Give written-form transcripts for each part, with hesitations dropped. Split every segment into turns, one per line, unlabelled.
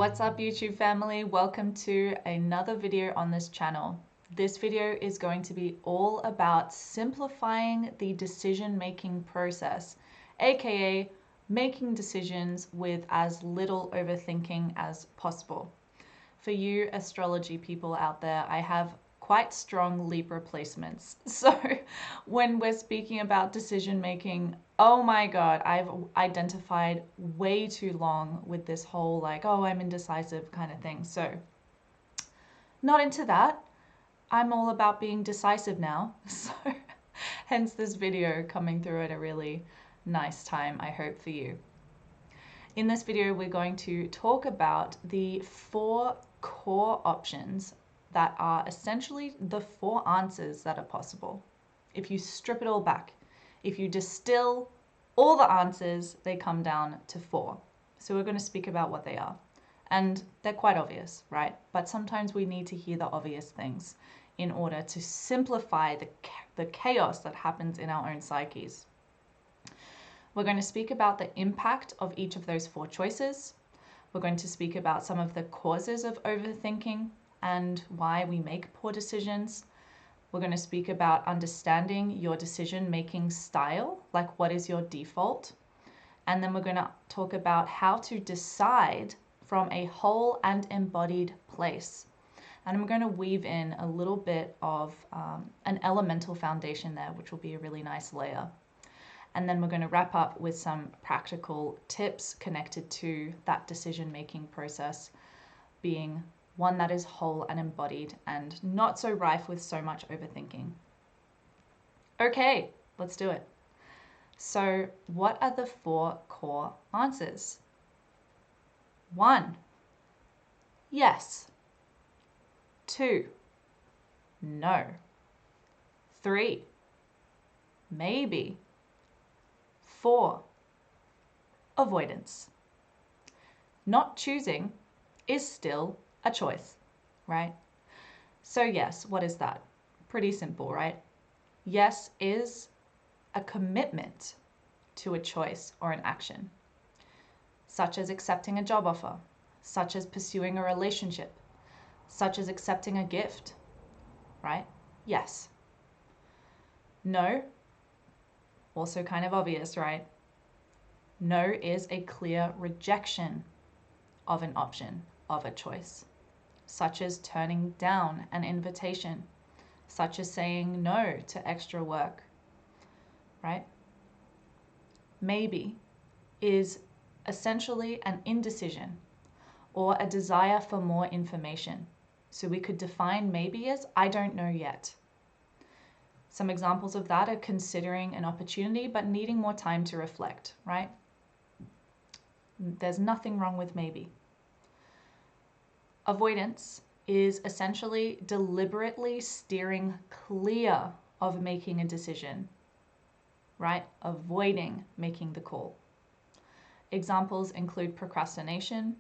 What's up, YouTube family? Welcome to another video on this channel. This video is going to be all about simplifying the decision-making process, aka making decisions with as little overthinking as possible. For you astrology people out there, I have quite strong Libra placements. So when we're speaking about decision making, oh my God, I've identified way too long with this whole like, oh, I'm indecisive kind of thing. So not into that. I'm all about being decisive now. So hence this video coming through at a really nice time, I hope, for you. In this video, we're going to talk about the 4 core options that are essentially the 4 answers that are possible. If you strip it all back, if you distill all the answers, they come down to 4. So we're going to speak about what they are. And they're quite obvious, right? But sometimes we need to hear the obvious things in order to simplify the chaos that happens in our own psyches. We're going to speak about the impact of each of those 4 choices. We're going to speak about some of the causes of overthinking and why we make poor decisions. We're going to speak about understanding your decision-making style, like what is your default. And then we're going to talk about how to decide from a whole and embodied place. And I'm going to weave in a little bit of an elemental foundation there, which will be a really nice layer. And then we're going to wrap up with some practical tips connected to that decision-making process being one that is whole and embodied and not so rife with so much overthinking. Okay, let's do it. So what are the 4 core answers? 1, yes. 2, no. 3, maybe. 4, avoidance. Not choosing is still a choice, right? So yes, what is that? Pretty simple, right? Yes is a commitment to a choice or an action, such as accepting a job offer, such as pursuing a relationship, such as accepting a gift, right? Yes. No, also kind of obvious, right? No is a clear rejection of an option, of a choice, such as turning down an invitation, such as saying no to extra work, right? Maybe is essentially an indecision or a desire for more information. So we could define maybe as I don't know yet. Some examples of that are considering an opportunity but needing more time to reflect, right? There's nothing wrong with maybe. Avoidance is essentially deliberately steering clear of making a decision, right? Avoiding making the call. Examples include procrastination,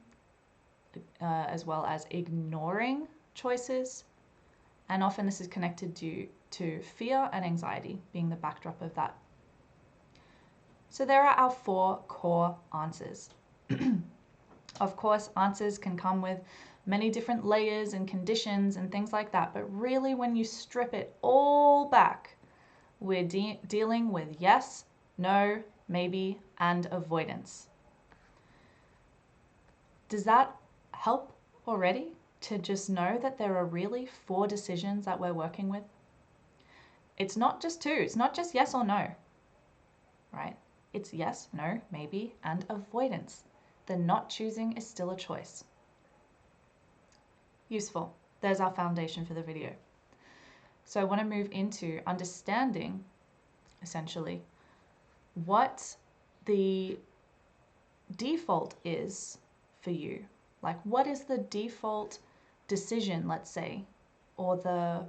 as well as ignoring choices, and often this is connected to fear and anxiety being the backdrop of that. So there are our 4 core answers. Of course, answers can come with many different layers and conditions and things like that, but really when you strip it all back, we're dealing with yes, no, maybe, and avoidance. Does that help already to just know that there are really 4 decisions that we're working with? It's not just 2, it's not just yes or no, right? It's yes, no, maybe, and avoidance. The not choosing is still a choice. Useful. There's our foundation for the video. So I want to move into understanding, essentially, what the default is for you. Like, what is the default decision, let's say, or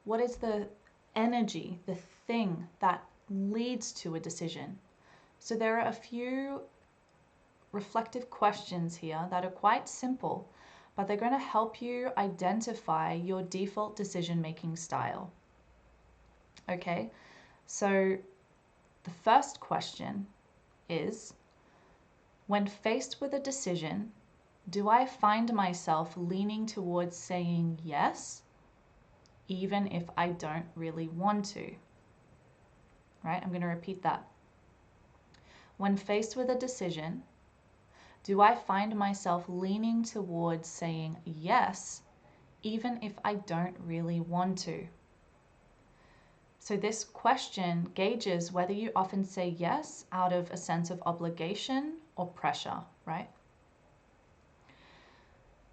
what is the energy, the thing that leads to a decision? So there are a few reflective questions here that are quite simple, but they're going to help you identify your default decision-making style. Okay, so the first question is, when faced with a decision, Do I find myself leaning towards saying yes, even if I don't really want to? Right? I'm going to repeat that. When faced with a decision, do I find myself leaning towards saying yes, even if I don't really want to? So this question gauges whether you often say yes out of a sense of obligation or pressure, right?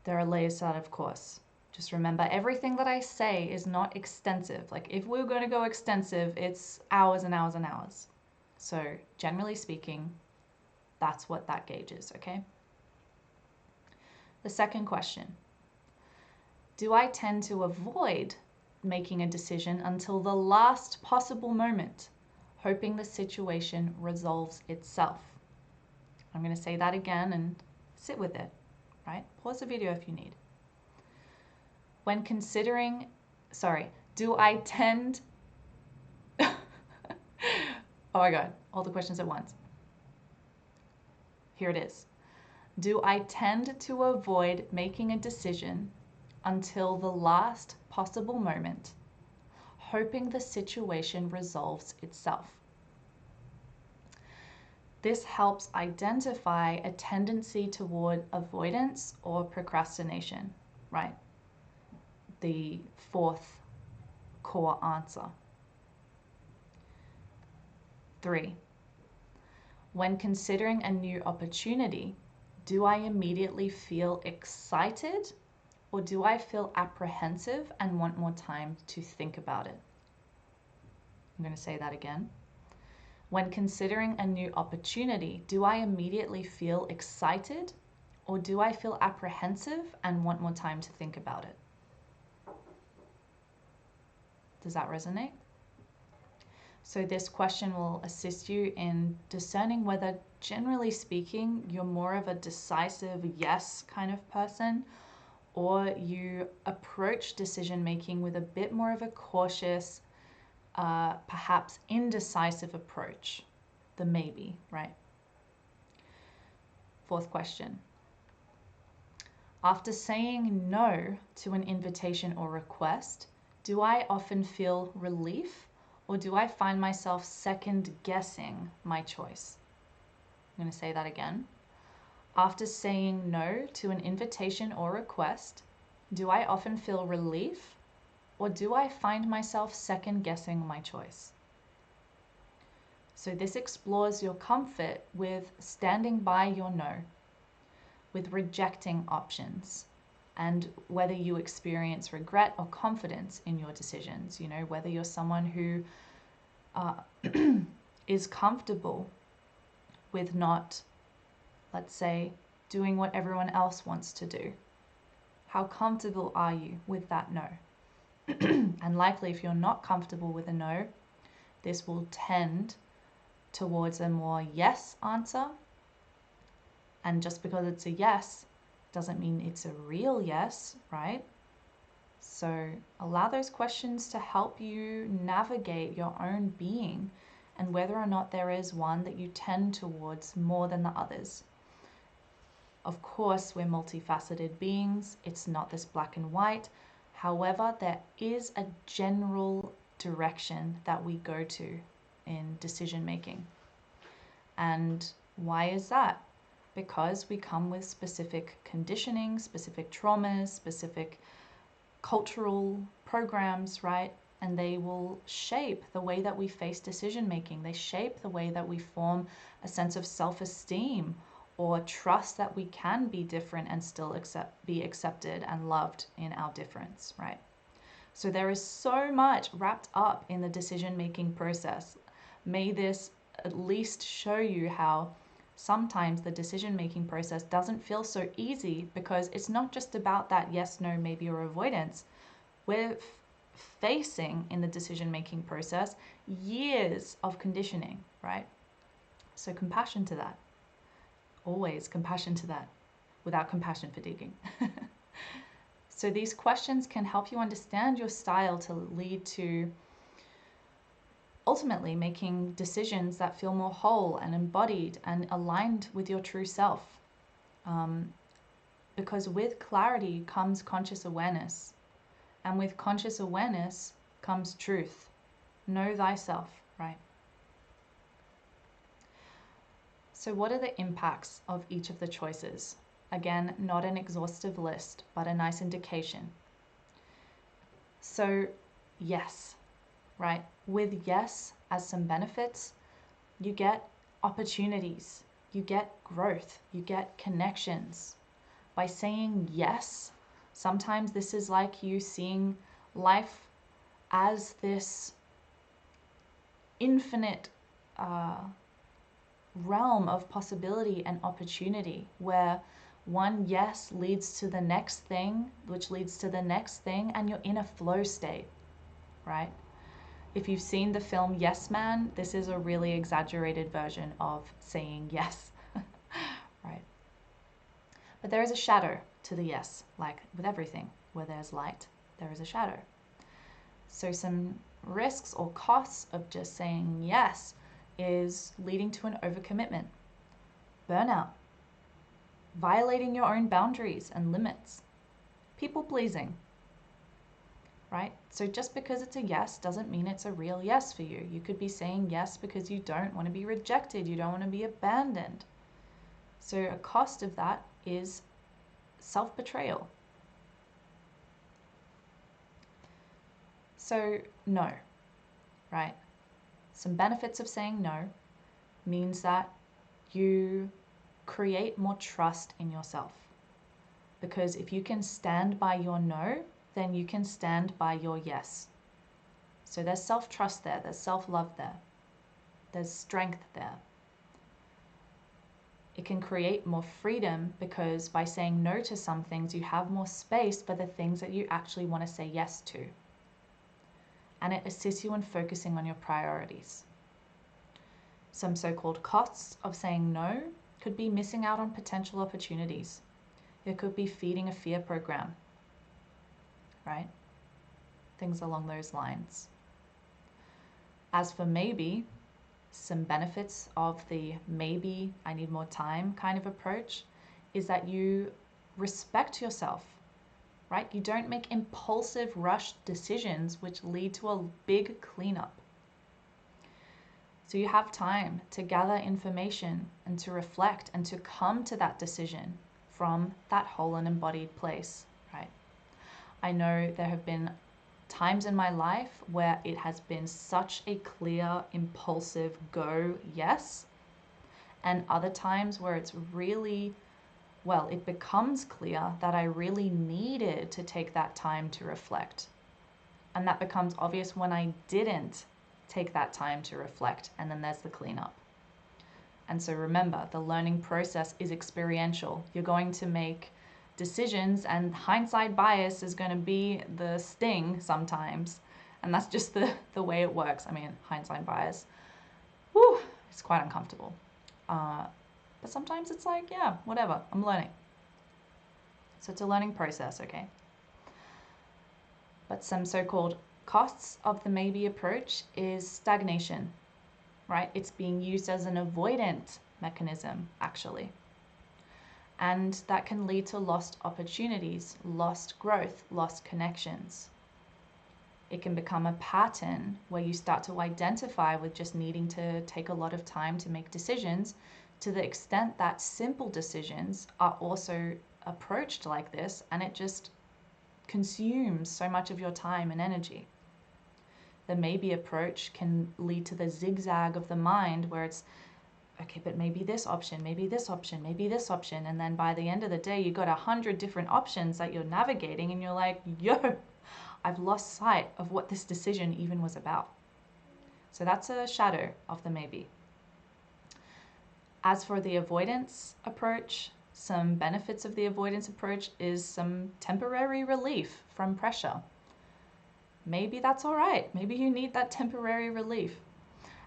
There are layers to that, of course. Just remember, everything that I say is not extensive. Like if we're going to go extensive, it's hours and hours and hours. So generally speaking, that's what that gauges, okay? The second question, do I tend to avoid making a decision until the last possible moment, hoping the situation resolves itself? I'm going to say that again and sit with it, right? Pause the video if you need. When considering, do I tend, oh my God, all the questions at once. Here it is. Do I tend to avoid making a decision until the last possible moment, hoping the situation resolves itself? This helps identify a tendency toward avoidance or procrastination, right? The fourth core answer. 3. When considering a new opportunity, do I immediately feel excited or do I feel apprehensive and want more time to think about it? I'm going to say that again. When considering a new opportunity, do I immediately feel excited or do I feel apprehensive and want more time to think about it? Does that resonate? So this question will assist you in discerning whether, generally speaking, you're more of a decisive yes kind of person, or you approach decision making with a bit more of a cautious, perhaps indecisive approach, the maybe, right? Fourth question. After saying no to an invitation or request, do I often feel relief or do I find myself second guessing my choice? I'm going to say that again. After saying no to an invitation or request, do I often feel relief or do I find myself second guessing my choice? So this explores your comfort with standing by your no, with rejecting options, and whether you experience regret or confidence in your decisions. You know, whether you're someone who is comfortable with not, let's say, doing what everyone else wants to do. How comfortable are you with that no? And likely if you're not comfortable with a no, this will tend towards a more yes answer. And just because it's a yes doesn't mean it's a real yes, right? So allow those questions to help you navigate your own being and whether or not there is one that you tend towards more than the others. Of course, we're multifaceted beings. It's not this black and white. However, there is a general direction that we go to in decision making. And why is that? Because we come with specific conditioning, specific traumas, specific cultural programs, right? And they will shape the way that we face decision making. They shape the way that we form a sense of self-esteem or trust that we can be different and still be accepted and loved in our difference, right? So there is so much wrapped up in the decision making process. May this at least show you how sometimes the decision making process doesn't feel so easy because it's not just about that yes, no, maybe, or avoidance. We're facing in the decision making process years of conditioning, right? So compassion to that. Always compassion to that, without compassion fatiguing. So these questions can help you understand your style to lead to ultimately making decisions that feel more whole and embodied and aligned with your true self. Because with clarity comes conscious awareness. And with conscious awareness comes truth. Know thyself, right? So what are the impacts of each of the choices? Again, not an exhaustive list, but a nice indication. So yes, right? With yes as some benefits, you get opportunities, you get growth, you get connections. By saying yes, sometimes this is like you seeing life as this infinite realm of possibility and opportunity where one yes leads to the next thing, which leads to the next thing, and you're in a flow state, right? If you've seen the film Yes Man, this is a really exaggerated version of saying yes, right? But there is a shadow to the yes, like with everything. Where there's light, there is a shadow. So some risks or costs of just saying yes is leading to an overcommitment, burnout, violating your own boundaries and limits, people pleasing, right? So just because it's a yes doesn't mean it's a real yes for you. You could be saying yes because you don't want to be rejected, you don't want to be abandoned. So a cost of that is self-betrayal. So no, right? Some benefits of saying no means that you create more trust in yourself. Because if you can stand by your no, then you can stand by your yes. So there's self-trust there, there's self-love there, there's strength there. It can create more freedom because by saying no to some things, you have more space for the things that you actually want to say yes to. And it assists you in focusing on your priorities. Some so-called costs of saying no could be missing out on potential opportunities. It could be feeding a fear program, right? Things along those lines. As for maybe, some benefits of the maybe I need more time kind of approach is that you respect yourself, right? You don't make impulsive, rushed decisions which lead to a big cleanup. So you have time to gather information and to reflect and to come to that decision from that whole and embodied place, right? I know there have been times in my life where it has been such a clear, impulsive go yes, and other times where it's really, well, it becomes clear that I really needed to take that time to reflect. And that becomes obvious when I didn't take that time to reflect, and then there's the cleanup. And so remember, the learning process is experiential. You're going to make decisions and hindsight bias is going to be the sting sometimes. And that's just the way it works. I mean, hindsight bias, whew, it's quite uncomfortable. But sometimes it's like, yeah, whatever, I'm learning. So it's a learning process, okay? But some so-called costs of the maybe approach is stagnation, right? It's being used as an avoidant mechanism, actually. And that can lead to lost opportunities, lost growth, lost connections. It can become a pattern where you start to identify with just needing to take a lot of time to make decisions, to the extent that simple decisions are also approached like this, and it just consumes so much of your time and energy. The maybe approach can lead to the zigzag of the mind where it's, okay, but maybe this option, maybe this option, maybe this option. And then by the end of the day, you got 100 different options that you're navigating and you're like, yo, I've lost sight of what this decision even was about. So that's a shadow of the maybe. As for the avoidance approach, some benefits of the avoidance approach is some temporary relief from pressure. Maybe that's all right. Maybe you need that temporary relief.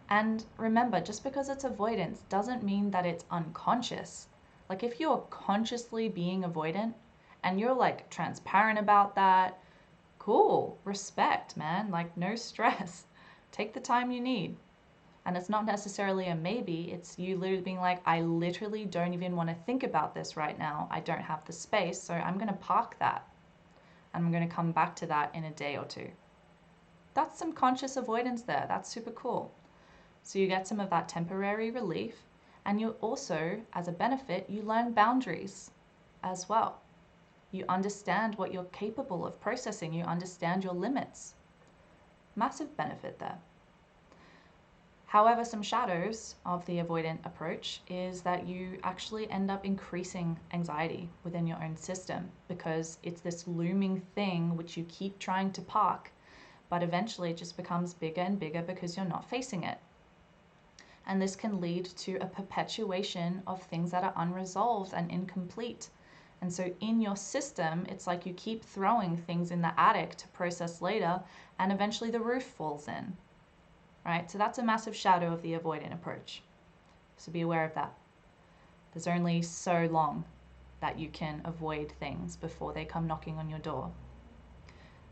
And remember, just because it's avoidance doesn't mean that it's unconscious. Like if you're consciously being avoidant and you're like transparent about that, cool, respect, man, like no stress. Take the time you need. And it's not necessarily a maybe, it's you literally being like, I literally don't even want to think about this right now. I don't have the space, so I'm going to park that. And I'm going to come back to that in a day or two. That's some conscious avoidance there. That's super cool. So you get some of that temporary relief, and you also, as a benefit, you learn boundaries as well. You understand what you're capable of processing. You understand your limits. Massive benefit there. However, some shadows of the avoidant approach is that you actually end up increasing anxiety within your own system, because it's this looming thing which you keep trying to park, but eventually it just becomes bigger and bigger because you're not facing it. And this can lead to a perpetuation of things that are unresolved and incomplete. And so in your system, it's like you keep throwing things in the attic to process later, and eventually the roof falls in, right? So that's a massive shadow of the avoidant approach. So be aware of that. There's only so long that you can avoid things before they come knocking on your door.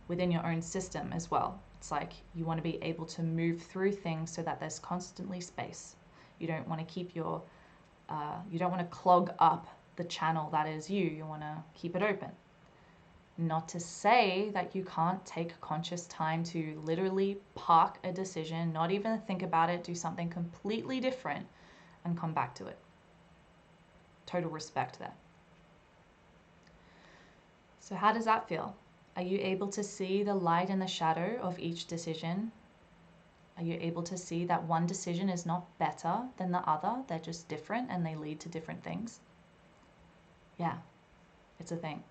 Within your own system as well. It's like you want to be able to move through things so that there's constantly space. You don't want to keep your, you don't want to clog up the channel that is you. You want to keep it open. Not to say that you can't take conscious time to literally park a decision, not even think about it, do something completely different, and come back to it. Total respect there. So how does that feel? Are you able to see the light and the shadow of each decision? Are you able to see that one decision is not better than the other? They're just different and they lead to different things. Yeah, it's a thing.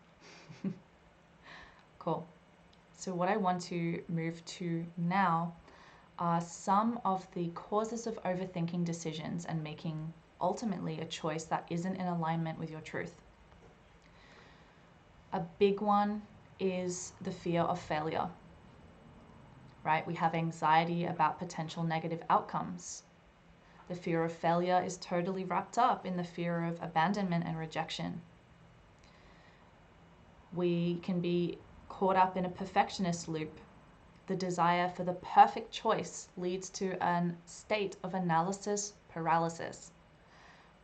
Cool. So what I want to move to now are some of the causes of overthinking decisions and making ultimately a choice that isn't in alignment with your truth. A big one is the fear of failure, right? We have anxiety about potential negative outcomes. The fear of failure is totally wrapped up in the fear of abandonment and rejection. We can be caught up in a perfectionist loop. The desire for the perfect choice leads to a state of analysis paralysis.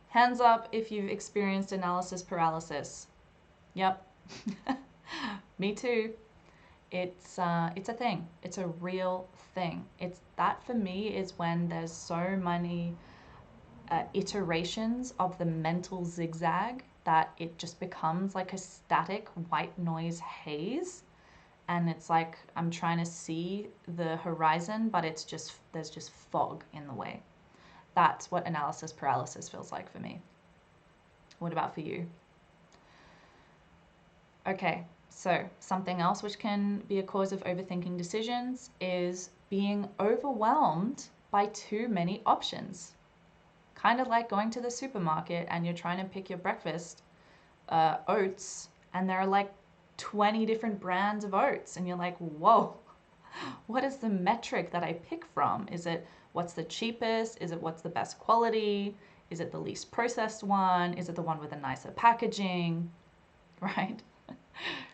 Hands up if you've experienced analysis paralysis. Yep. Me too. It's a thing. It's a real thing. It's that for me is when there's so many iterations of the mental zigzag that it just becomes like a static white noise haze, and it's like I'm trying to see the horizon, but it's just there's just fog in the way. That's what analysis paralysis feels like for me. What about for you? Okay, so something else which can be a cause of overthinking decisions is being overwhelmed by too many options. Kind of like going to the supermarket and you're trying to pick your breakfast oats, and there are like 20 different brands of oats, and you're like, whoa, what is the metric that I pick from? Is it what's the cheapest? Is it what's the best quality? Is it the least processed one? Is it the one with a nicer packaging? Right?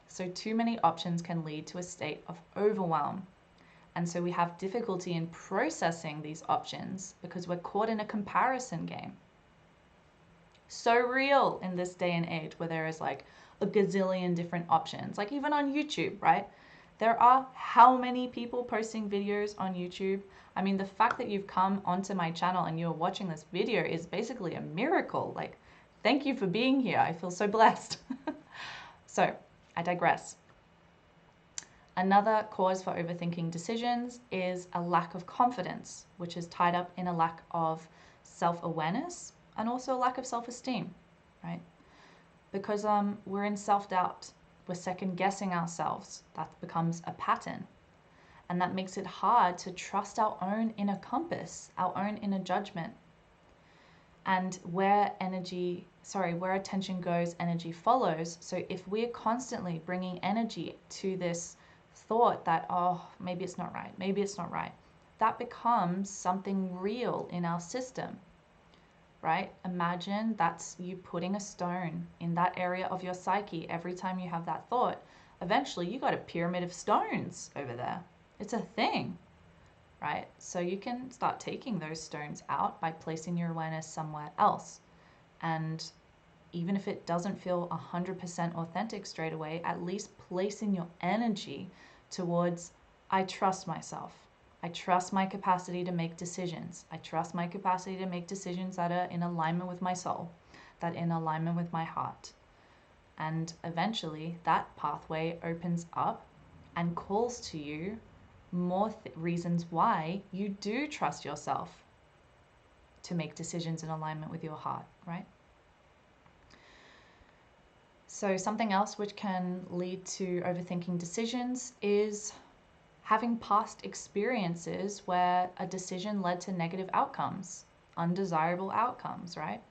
So too many options can lead to a state of overwhelm. And so we have difficulty in processing these options because we're caught in a comparison game. So real in this day and age where there is like a gazillion different options, like even on YouTube, right? There are how many people posting videos on YouTube? I mean, the fact that you've come onto my channel and you're watching this video is basically a miracle. Like, thank you for being here. I feel so blessed. So I digress. Another cause for overthinking decisions is a lack of confidence, which is tied up in a lack of self-awareness and also a lack of self-esteem, right? Because we're in self-doubt, we're second-guessing ourselves. That becomes a pattern. And that makes it hard to trust our own inner compass, our own inner judgment. And where attention goes, energy follows. So if we're constantly bringing energy to this thought that, oh, maybe it's not right, that becomes something real in our system, right? Imagine that's you putting a stone in that area of your psyche every time you have that thought. Eventually, you got a pyramid of stones over there. It's a thing, right? So you can start taking those stones out by placing your awareness somewhere else. And even if it doesn't feel 100% authentic straight away, at least placing your energy towards, I trust myself. I trust my capacity to make decisions. I trust my capacity to make decisions that are in alignment with my soul, that are in alignment with my heart. And eventually that pathway opens up and calls to you more reasons why you do trust yourself to make decisions in alignment with your heart, right? So something else which can lead to overthinking decisions is having past experiences where a decision led to negative outcomes, undesirable outcomes, right?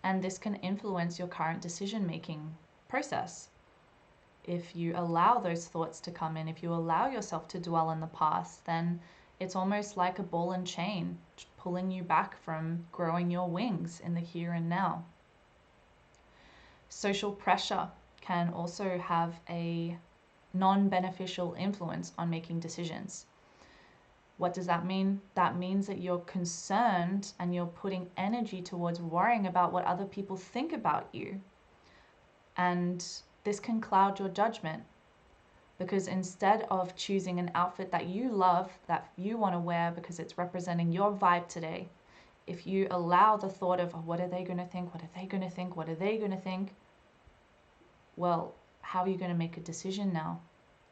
And this can influence your current decision-making process. If you allow those thoughts to come in, if you allow yourself to dwell in the past, then it's almost like a ball and chain pulling you back from growing your wings in the here and now. Social pressure can also have a non-beneficial influence on making decisions. What does that mean? That means that you're concerned and you're putting energy towards worrying about what other people think about you. And this can cloud your judgment, because instead of choosing an outfit that you love, that you want to wear because it's representing your vibe today, if you allow the thought of, oh, what are they going to think? What are they going to think? What are they going to think? Well, how are you going to make a decision now?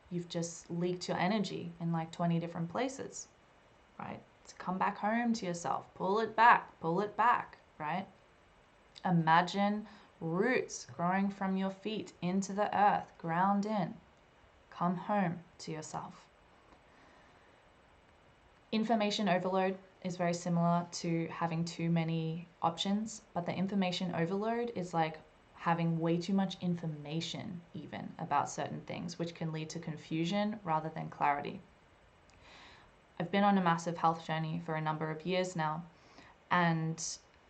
You've just leaked your energy in like 20 different places, right? So come back home to yourself, pull it back, right? Imagine roots growing from your feet into the earth, ground in. Come home to yourself. Information overload is very similar to having too many options, but the information overload is like having way too much information even about certain things, which can lead to confusion rather than clarity. I've been on a massive health journey for a number of years now, and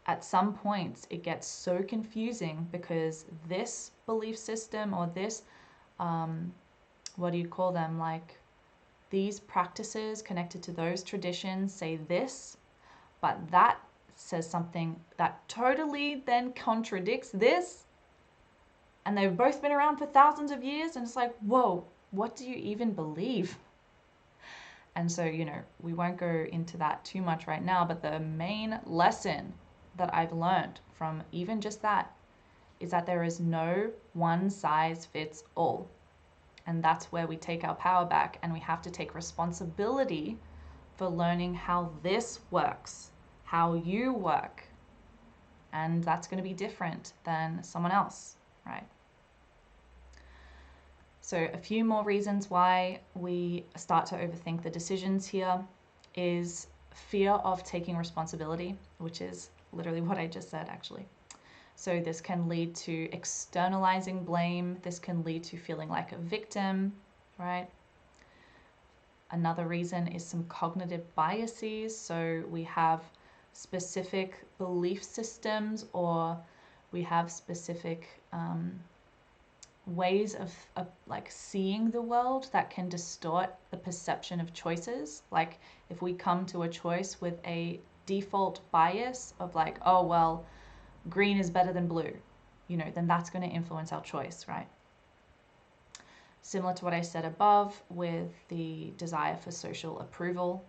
at some points it gets so confusing because this belief system or this, what do you call them, like these practices connected to those traditions say this, but that says something that totally then contradicts this. And they've both been around for thousands of years, and it's like, whoa, what do you even believe? And so, we won't go into that too much right now, but the main lesson that I've learned from even just that is that there is no one size fits all. And that's where we take our power back, and we have to take responsibility for learning how this works, how you work. And that's going to be different than someone else, right? So a few more reasons why we start to overthink the decisions here is fear of taking responsibility, which is literally what I just said actually. So this can lead to externalizing blame. This can lead to feeling like a victim, right? Another reason is some cognitive biases. So we have specific belief systems, or we have specific ways of like seeing the world that can distort the perception of choices. Like if we come to a choice with a default bias of like, oh, well, green is better than blue, then that's going to influence our choice, right? Similar to what I said above with the desire for social approval,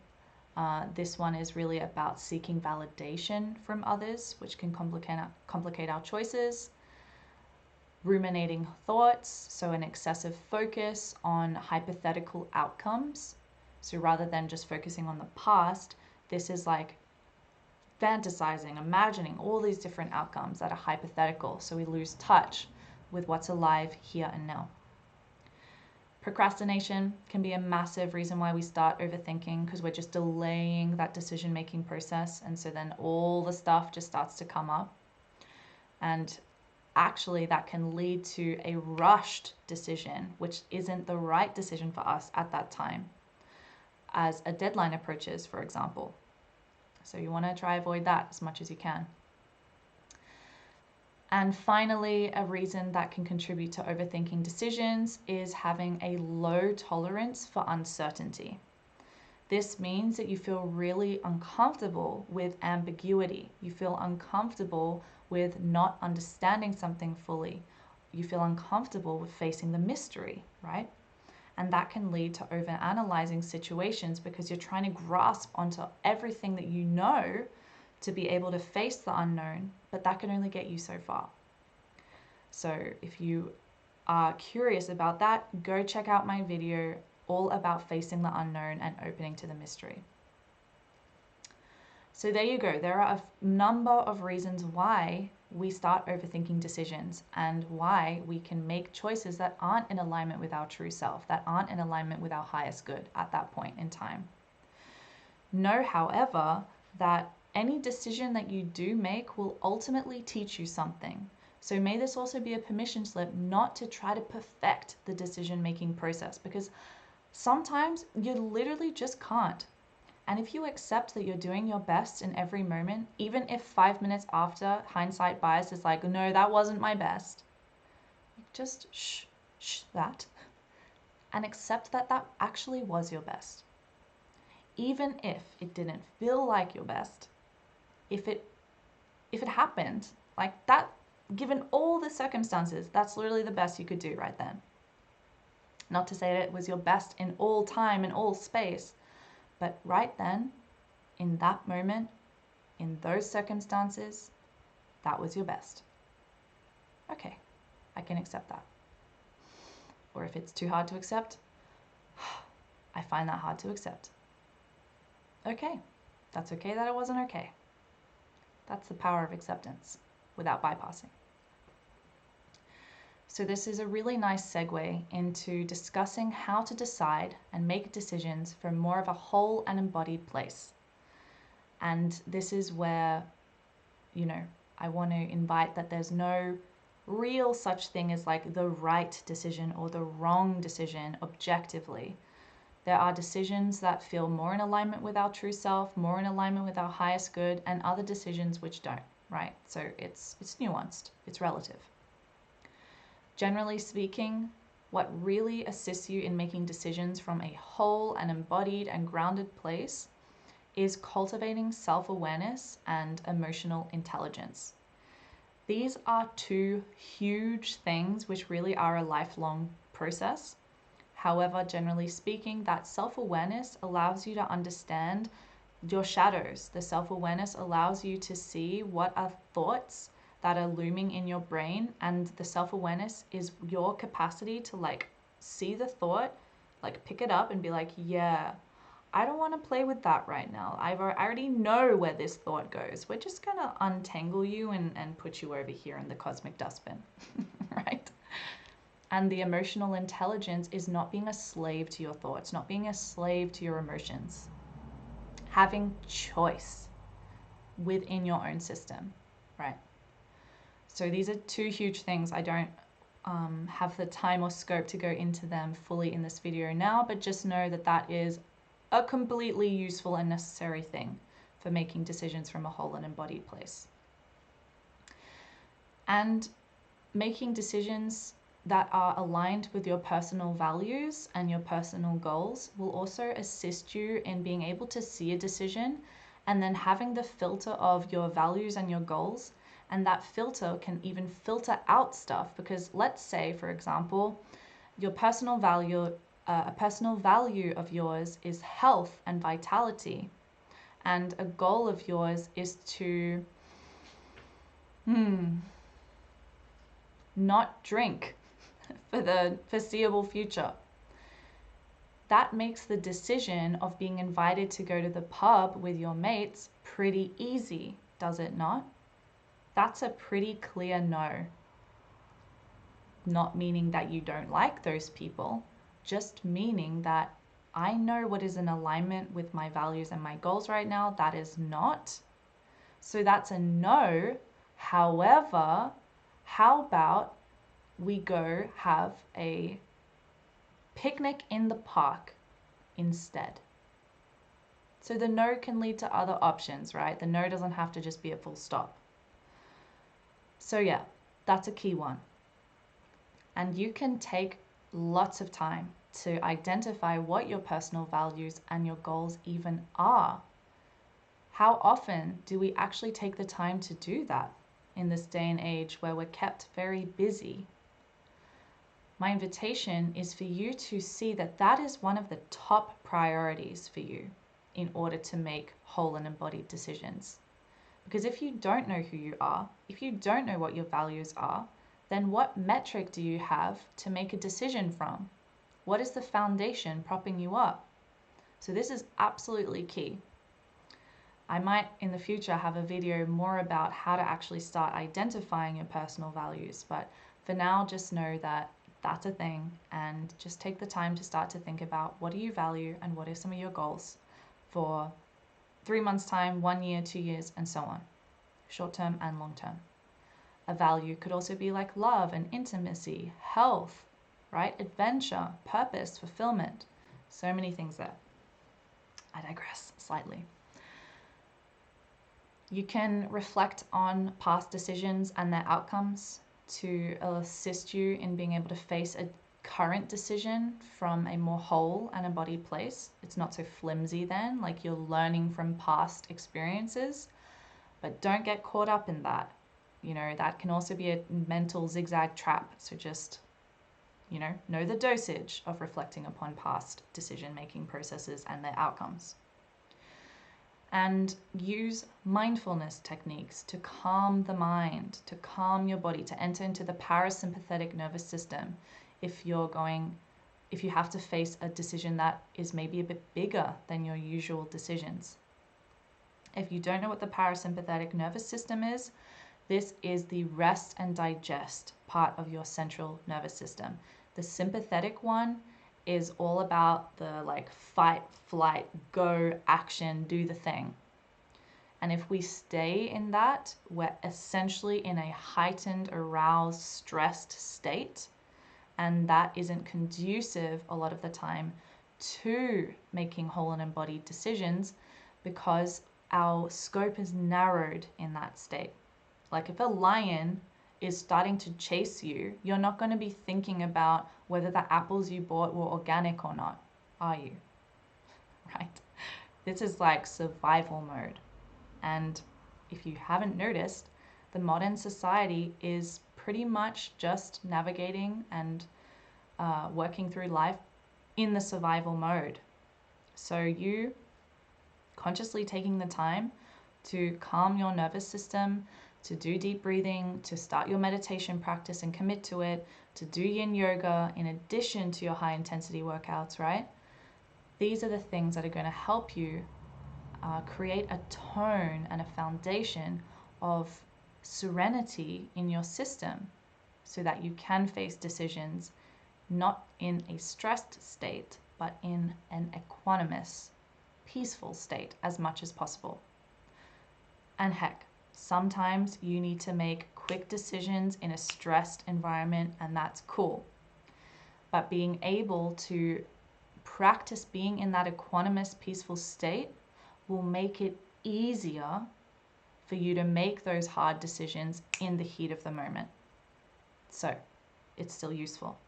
this one is really about seeking validation from others, which can complicate our choices. Ruminating thoughts, so an excessive focus on hypothetical outcomes. So rather than just focusing on the past, this is like fantasizing, imagining all these different outcomes that are hypothetical, so we lose touch with what's alive here and now. Procrastination can be a massive reason why we start overthinking, because we're just delaying that decision-making process, and so then all the stuff just starts to come up. And actually that can lead to a rushed decision, which isn't the right decision for us at that time, as a deadline approaches, for example. So you want to try avoid that as much as you can. And finally, a reason that can contribute to overthinking decisions is having a low tolerance for uncertainty. This means that you feel really uncomfortable with ambiguity. You feel uncomfortable with not understanding something fully. You feel uncomfortable with facing the mystery, right? And that can lead to overanalyzing situations because you're trying to grasp onto everything that you know to be able to face the unknown, but that can only get you so far. So if you are curious about that, go check out my video all about facing the unknown and opening to the mystery. So there you go. There are a number of reasons why we start overthinking decisions and why we can make choices that aren't in alignment with our true self, that aren't in alignment with our highest good at that point in time. Know, however, that any decision that you do make will ultimately teach you something. So may this also be a permission slip not to try to perfect the decision-making process, because sometimes you literally just can't. And if you accept that you're doing your best in every moment, even if 5 minutes after hindsight bias is like, no, that wasn't my best, just shh that and accept that that actually was your best. Even if it didn't feel like your best, if it happened like that, given all the circumstances, that's literally the best you could do right then. Not to say that it was your best in all time and all space, but right then, in that moment, in those circumstances, that was your best. Okay, I can accept that. Or if it's too hard to accept, I find that hard to accept. Okay, that's okay that it wasn't okay. That's the power of acceptance without bypassing. So this is a really nice segue into discussing how to decide and make decisions from more of a whole and embodied place. And this is where, I want to invite that there's no real such thing as like the right decision or the wrong decision objectively. There are decisions that feel more in alignment with our true self, more in alignment with our highest good, and other decisions which don't, right? So it's nuanced, it's relative. Generally speaking, what really assists you in making decisions from a whole and embodied and grounded place is cultivating self-awareness and emotional intelligence. These are two huge things which really are a lifelong process. However, generally speaking, that self-awareness allows you to understand your shadows. The self-awareness allows you to see what are thoughts that are looming in your brain, and the self-awareness is your capacity to like see the thought, like pick it up and be like, yeah, I don't want to play with that right now. I already know where this thought goes. We're just going to untangle you and put you over here in the cosmic dustbin, right? And the emotional intelligence is not being a slave to your thoughts, not being a slave to your emotions. Having choice within your own system, right? So these are two huge things. I don't have the time or scope to go into them fully in this video now, but just know that that is a completely useful and necessary thing for making decisions from a whole and embodied place. And making decisions that are aligned with your personal values and your personal goals will also assist you in being able to see a decision and then having the filter of your values and your goals. And that filter can even filter out stuff, because let's say, for example, your personal value, a personal value of yours is health and vitality, and a goal of yours is to not drink for the foreseeable future. That makes the decision of being invited to go to the pub with your mates pretty easy, does it not? That's a pretty clear no. Not meaning that you don't like those people, just meaning that I know what is in alignment with my values and my goals right now. That is not. So that's a no. However, how about we go have a picnic in the park instead? So the no can lead to other options, right? The no doesn't have to just be a full stop. So yeah, that's a key one. And you can take lots of time to identify what your personal values and your goals even are. How often do we actually take the time to do that in this day and age where we're kept very busy? My invitation is for you to see that that is one of the top priorities for you in order to make whole and embodied decisions. Because if you don't know who you are, if you don't know what your values are, then what metric do you have to make a decision from? What is the foundation propping you up? So this is absolutely key. I might in the future have a video more about how to actually start identifying your personal values, but for now just know that that's a thing, and just take the time to start to think about what do you value and what are some of your goals for 3 months time, 1 year, 2 years, and so on, short term and long term. A value could also be like love and intimacy, health, right? Adventure, purpose, fulfillment. So many things there. I digress slightly. You can reflect on past decisions and their outcomes to assist you in being able to face a current decision from a more whole and embodied place. It's not so flimsy then, like you're learning from past experiences, but don't get caught up in that. You know, that can also be a mental zigzag trap. So just, know the dosage of reflecting upon past decision-making processes and their outcomes. And use mindfulness techniques to calm the mind, to calm your body, to enter into the parasympathetic nervous system if you have to face a decision that is maybe a bit bigger than your usual decisions. If you don't know what the parasympathetic nervous system is, this is the rest and digest part of your central nervous system. The sympathetic one is all about the fight, flight, go, action, do the thing. And if we stay in that, we're essentially in a heightened, aroused, stressed state. And that isn't conducive a lot of the time to making whole and embodied decisions, because our scope is narrowed in that state. Like if a lion is starting to chase you, you're not going to be thinking about whether the apples you bought were organic or not, are you? Right? This is like survival mode. And if you haven't noticed, the modern society is pretty much just navigating and working through life in the survival mode. So you consciously taking the time to calm your nervous system, to do deep breathing, to start your meditation practice and commit to it, to do yin yoga in addition to your high intensity workouts, right? These are the things that are going to help you create a tone and a foundation of serenity in your system so that you can face decisions not in a stressed state, but in an equanimous, peaceful state as much as possible. And heck, sometimes you need to make quick decisions in a stressed environment, and that's cool. But being able to practice being in that equanimous, peaceful state will make it easier for you to make those hard decisions in the heat of the moment. So it's still useful.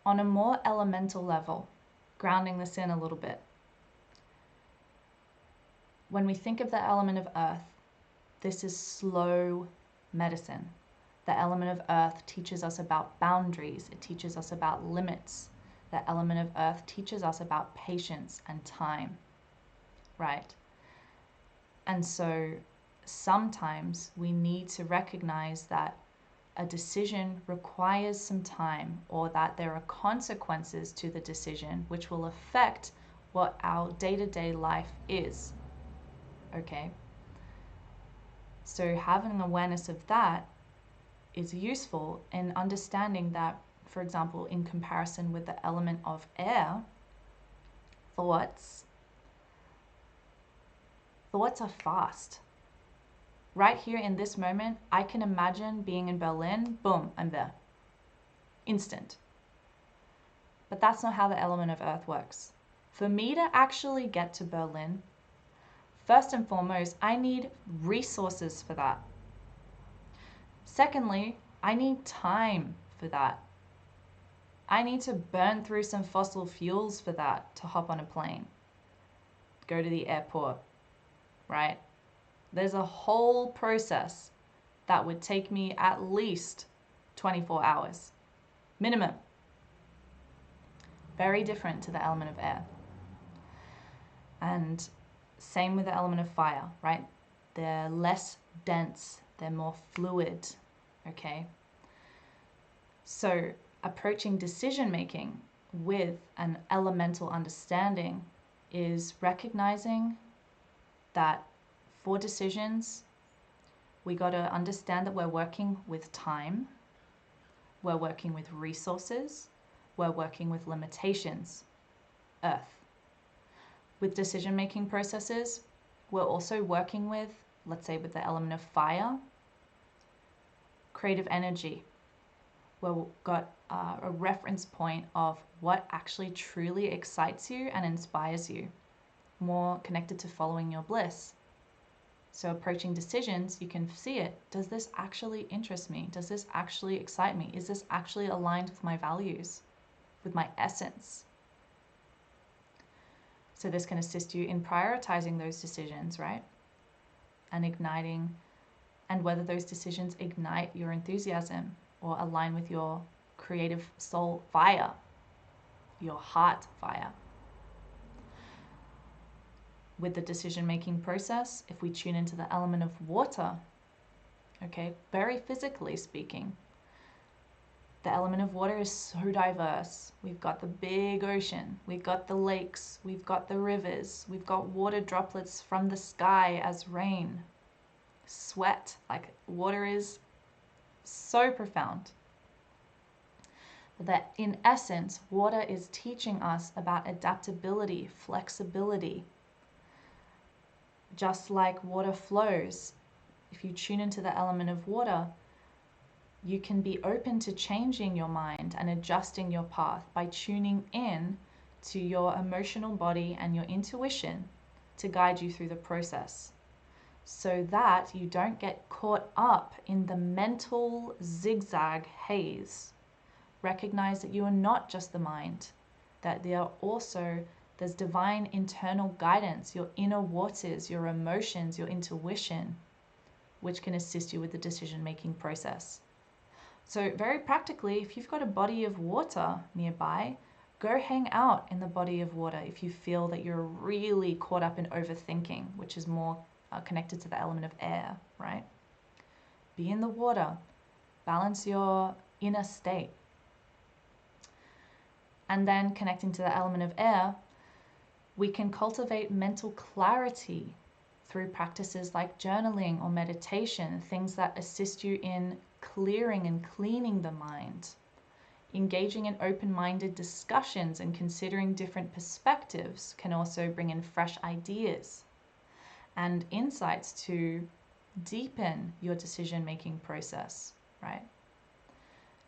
On a more elemental level, grounding this in a little bit, when we think of the element of earth, this is slow medicine. The element of earth teaches us about boundaries. It teaches us about limits. The element of earth teaches us about patience and time, right? And so sometimes we need to recognize that a decision requires some time, or that there are consequences to the decision which will affect what our day-to-day life is. Okay? So having awareness of that is useful in understanding that, for example, in comparison with the element of air, thoughts are fast. Right here in this moment, I can imagine being in Berlin, boom, I'm there. Instant. But that's not how the element of earth works. For me to actually get to Berlin, first and foremost, I need resources for that. Secondly, I need time for that. I need to burn through some fossil fuels for that to hop on a plane, go to the airport, right? There's a whole process that would take me at least 24 hours, minimum. Very different to the element of air. And same with the element of fire, right? They're less dense, they're more fluid, okay? So approaching decision making with an elemental understanding is recognizing that for decisions, we got to understand that we're working with time, we're working with resources, we're working with limitations, Earth. With decision-making processes, we're also working with, let's say with the element of fire, creative energy. We've got a reference point of what actually truly excites you and inspires you, more connected to following your bliss. So approaching decisions, you can see it. Does this actually interest me? Does this actually excite me? Is this actually aligned with my values, with my essence? So this can assist you in prioritizing those decisions, right? And igniting, and whether those decisions ignite your enthusiasm or align with your creative soul fire, your heart fire. With the decision-making process, if we tune into the element of water, okay, very physically speaking, the element of water is so diverse. We've got the big ocean, we've got the lakes, we've got the rivers, we've got water droplets from the sky as rain, sweat, like water is so profound. But that in essence, water is teaching us about adaptability, flexibility. Just like water flows, if you tune into the element of water, you can be open to changing your mind and adjusting your path by tuning in to your emotional body and your intuition to guide you through the process, so that you don't get caught up in the mental zigzag haze. Recognize that you are not just the mind, that there's divine internal guidance, your inner waters, your emotions, your intuition, which can assist you with the decision-making process. So very practically, if you've got a body of water nearby, go hang out in the body of water if you feel that you're really caught up in overthinking, which is more connected to the element of air, right? Be in the water, balance your inner state. And then connecting to the element of air, we can cultivate mental clarity through practices like journaling or meditation, things that assist you in clearing and cleaning the mind. Engaging in open-minded discussions and considering different perspectives can also bring in fresh ideas and insights to deepen your decision-making process, right?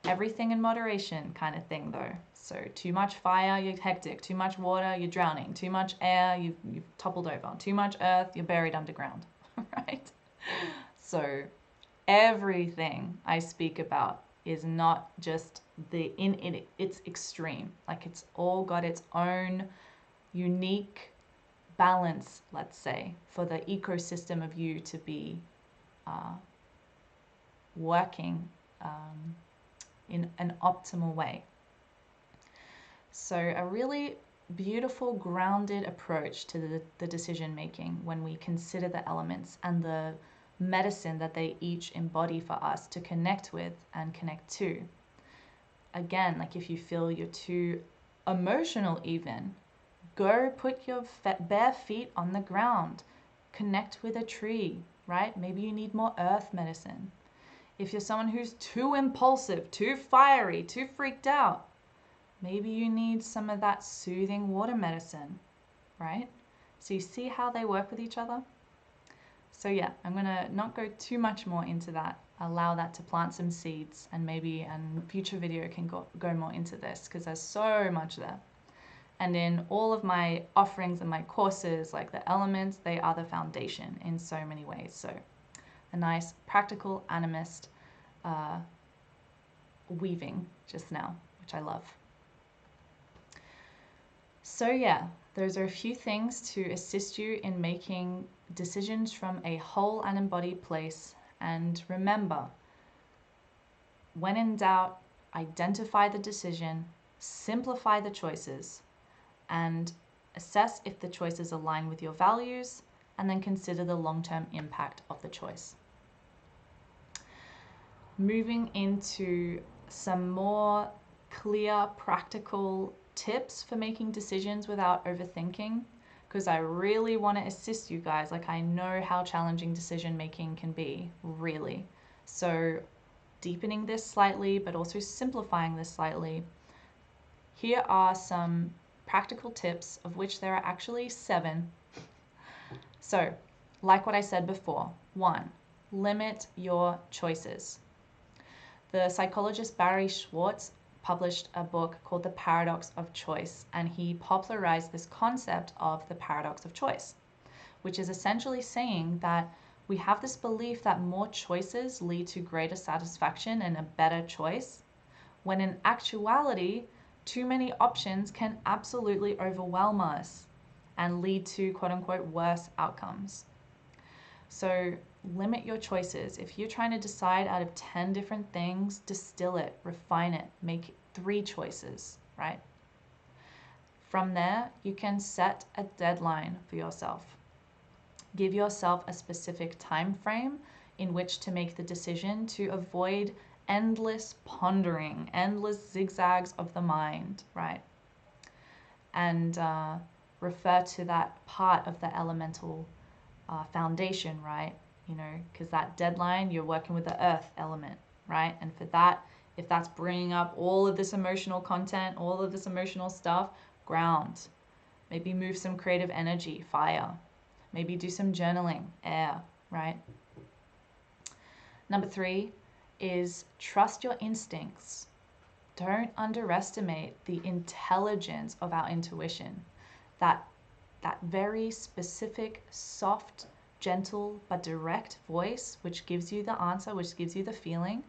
Everything in moderation kind of thing though. So too much fire, you're hectic. Too much water, you're drowning. Too much air, you've toppled over. Too much earth, you're buried underground, right? So everything I speak about is not just it's extreme. Like it's all got its own unique balance, let's say, for the ecosystem of you to be working in an optimal way. So a really beautiful, grounded approach to the decision making when we consider the elements and the medicine that they each embody for us to connect with and connect to. Again, like if you feel you're too emotional even, go put your bare feet on the ground, connect with a tree, right? Maybe you need more earth medicine. If you're someone who's too impulsive, too fiery, too freaked out, maybe you need some of that soothing water medicine, right? So you see how they work with each other? So yeah, I'm gonna not go too much more into that, allow that to plant some seeds, and maybe a future video can go more into this because there's so much there. And in all of my offerings and my courses, like the elements, they are the foundation in so many ways. So a nice practical animist weaving just now, which I love. So yeah, those are a few things to assist you in making decisions from a whole and embodied place. And remember, when in doubt, identify the decision, simplify the choices, and assess if the choices align with your values, and then consider the long-term impact of the choice. Moving into some more clear, practical tips for making decisions without overthinking, because I really want to assist you guys. Like, I know how challenging decision making can be, really. So deepening this slightly, but also simplifying this slightly. Here are some practical tips, of which there are actually 7. So, like what I said before, 1, limit your choices. The psychologist Barry Schwartz published a book called The Paradox of Choice, and he popularized this concept of the paradox of choice, which is essentially saying that we have this belief that more choices lead to greater satisfaction and a better choice, when in actuality, too many options can absolutely overwhelm us and lead to quote unquote worse outcomes. So limit your choices. If you're trying to decide out of 10 different things, distill it, refine it, make 3 choices, right? From there, you can set a deadline for yourself. Give yourself a specific time frame in which to make the decision to avoid endless pondering, endless zigzags of the mind, right? And refer to that part of the elemental foundation, right? Because that deadline, you're working with the earth element, right? And for that, if that's bringing up all of this emotional content, all of this emotional stuff, ground. Maybe move some creative energy, fire. Maybe do some journaling, air, right? Number 3 is trust your instincts. Don't underestimate the intelligence of our intuition. That very specific, soft, gentle, but direct voice, which gives you the answer, which gives you the feeling,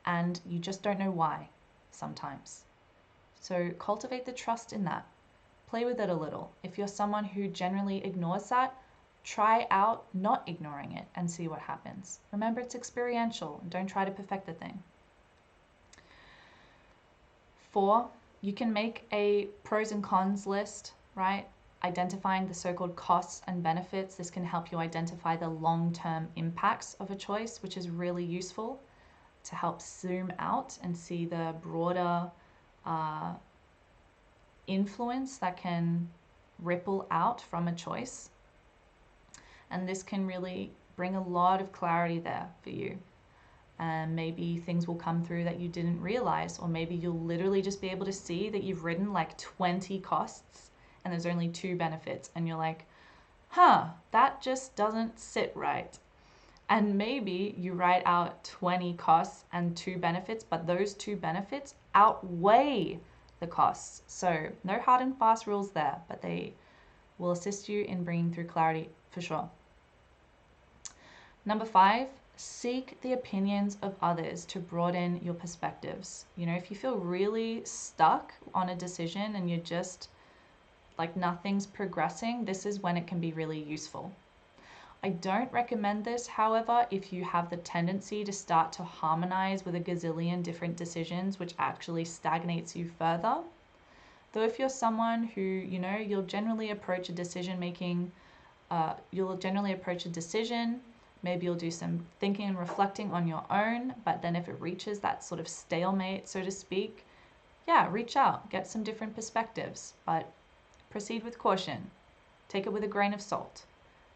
and you just don't know why sometimes. So cultivate the trust in that. Play with it a little. If you're someone who generally ignores that, try out not ignoring it and see what happens. Remember, it's experiential. Don't try to perfect the thing. 4, you can make a pros and cons list, right? Identifying the so-called costs and benefits. This can help you identify the long-term impacts of a choice, which is really useful to help zoom out and see the broader influence that can ripple out from a choice. And this can really bring a lot of clarity there for you. And maybe things will come through that you didn't realize, or maybe you'll literally just be able to see that you've written like 20 costs and there's only 2 benefits, and you're like, that just doesn't sit right. And maybe you write out 20 costs and 2 benefits, but those 2 benefits outweigh the costs. So no hard and fast rules there, but they will assist you in bringing through clarity for sure. Number 5, seek the opinions of others to broaden your perspectives. If you feel really stuck on a decision and you're just like nothing's progressing, this is when it can be really useful. I don't recommend this, however, if you have the tendency to start to harmonize with a gazillion different decisions, which actually stagnates you further. Though if you're someone who, you'll generally approach a decision, maybe you'll do some thinking and reflecting on your own, but then if it reaches that sort of stalemate, so to speak, reach out, get some different perspectives, but proceed with caution. Take it with a grain of salt,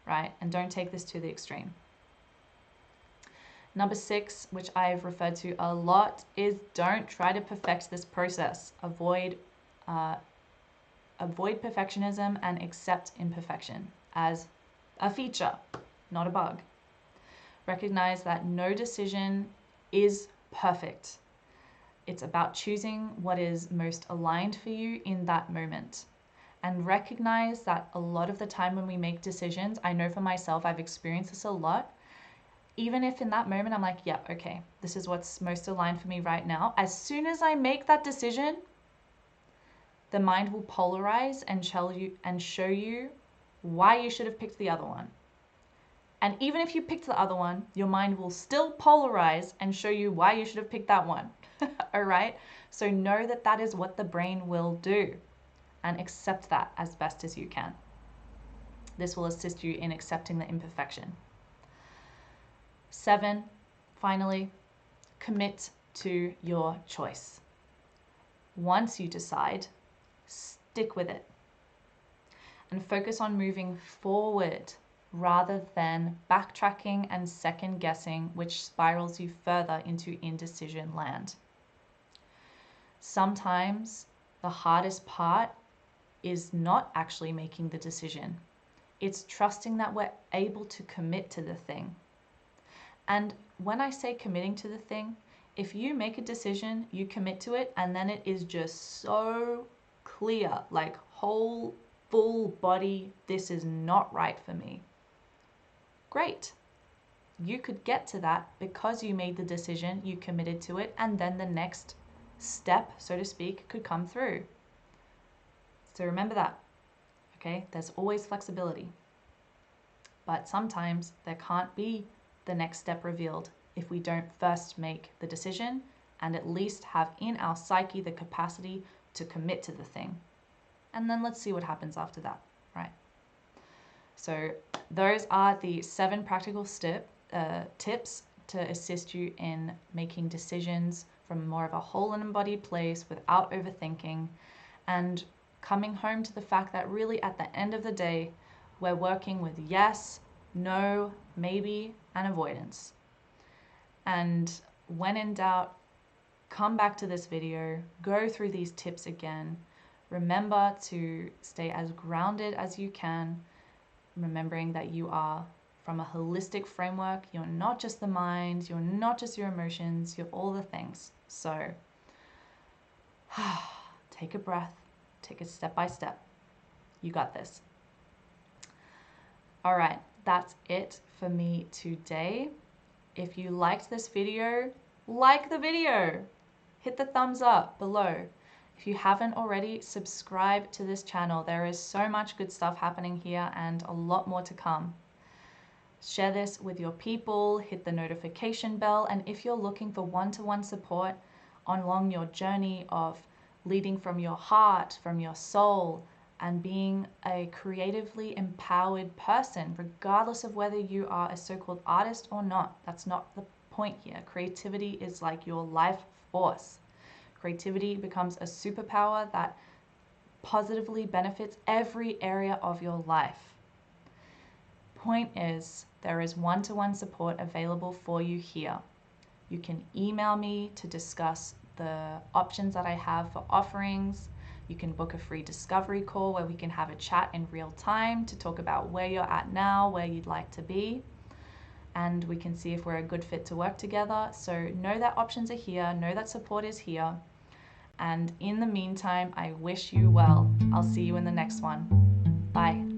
right? And don't take this to the extreme. Number 6, which I've referred to a lot, is don't try to perfect this process. Avoid perfectionism and accept imperfection as a feature, not a bug. Recognize that no decision is perfect. It's about choosing what is most aligned for you in that moment. And recognize that a lot of the time when we make decisions, I know for myself, I've experienced this a lot, even if in that moment I'm like, okay, this is what's most aligned for me right now. As soon as I make that decision, the mind will polarize and show you why you should have picked the other one. And even if you picked the other one, your mind will still polarize and show you why you should have picked that one. All right? So know that that is what the brain will do, and accept that as best as you can. This will assist you in accepting the imperfection. 7, finally, commit to your choice. Once you decide, stick with it and focus on moving forward rather than backtracking and second guessing, which spirals you further into indecision land. Sometimes the hardest part is not actually making the decision. It's trusting that we're able to commit to the thing. And when I say committing to the thing, if you make a decision, you commit to it, and then it is just so clear, like whole, full body, this is not right for me. Great. You could get to that because you made the decision, you committed to it, and then the next step, so to speak, could come through. So remember that, okay? There's always flexibility. But sometimes there can't be the next step revealed if we don't first make the decision and at least have in our psyche the capacity to commit to the thing. And then let's see what happens after that, right? So those are the 7 practical tips to assist you in making decisions from more of a whole and embodied place without overthinking, and coming home to the fact that really at the end of the day, we're working with yes, no, maybe, and avoidance. And when in doubt, come back to this video, go through these tips again. Remember to stay as grounded as you can, remembering that you are from a holistic framework. You're not just the mind, you're not just your emotions, you're all the things. So take a breath, take it step by step. You got this. All right, that's it for me today. If you liked this video, like the video. Hit the thumbs up below. If you haven't already, subscribe to this channel. There is so much good stuff happening here and a lot more to come. Share this with your people, hit the notification bell, and if you're looking for one-to-one support along your journey of leading from your heart, from your soul, and being a creatively empowered person, regardless of whether you are a so-called artist or not. That's not the point here. Creativity is like your life force. Creativity becomes a superpower that positively benefits every area of your life. Point is, there is one-to-one support available for you here. You can email me to discuss the options that I have for offerings. You can book a free discovery call where we can have a chat in real time to talk about where you're at now, where you'd like to be, and we can see if we're a good fit to work together. So know that options are here, know that support is here, and in the meantime, I wish you well. I'll see you in the next one. Bye.